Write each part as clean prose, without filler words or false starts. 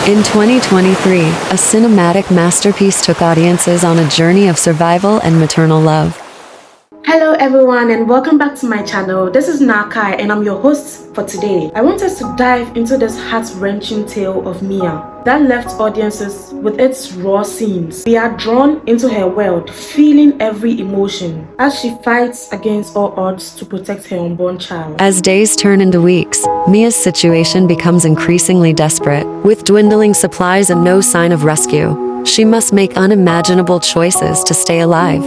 In 2023, a cinematic masterpiece took audiences on a journey of survival and maternal love. Hello everyone and welcome back to my channel. This is Nakai and I'm your host for today. I want us to dive into this heart-wrenching tale of Mia that left audiences with its raw scenes. We are drawn into her world, feeling every emotion as she fights against all odds to protect her unborn child. As days turn into weeks, Mia's situation becomes increasingly desperate. With dwindling supplies and no sign of rescue, she must make unimaginable choices to stay alive.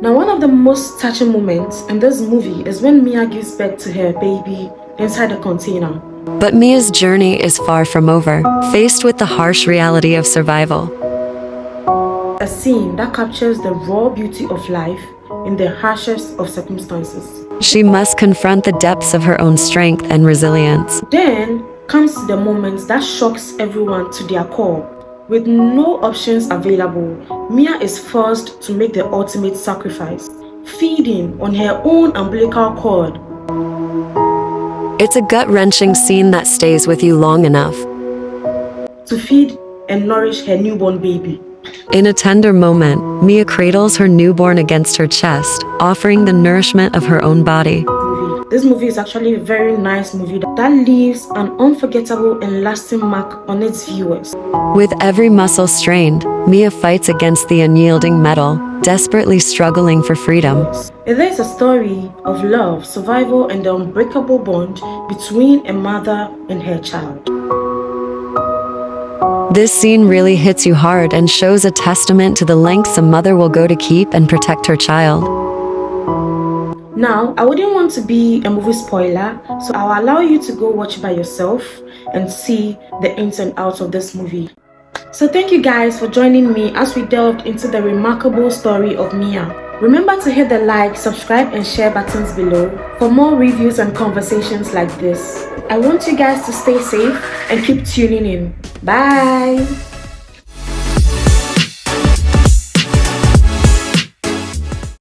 Now, one of the most touching moments in this movie is when Mia gives birth to her baby inside a container. But Mia's journey is far from over, faced with the harsh reality of survival. A scene that captures the raw beauty of life in the harshest of circumstances. She must confront the depths of her own strength and resilience. Then comes the moment that shocks everyone to their core. With no options available, Mia is forced to make the ultimate sacrifice, feeding on her own umbilical cord. It's a gut-wrenching scene that stays with you long enough to feed and nourish her newborn baby. In a tender moment, Mia cradles her newborn against her chest, offering the nourishment of her own body. This movie is actually a very nice movie that leaves an unforgettable and lasting mark on its viewers. With every muscle strained, Mia fights against the unyielding metal, desperately struggling for freedom. It is a story of love, survival, and the unbreakable bond between a mother and her child. This scene really hits you hard and shows a testament to the lengths a mother will go to keep and protect her child. Now, I wouldn't want to be a movie spoiler, so I'll allow you to go watch by yourself and see the ins and outs of this movie. So thank you guys for joining me as we delved into the remarkable story of Mia. Remember to hit the like, subscribe and share buttons below for more reviews and conversations like this. I want you guys to stay safe and keep tuning in. Bye!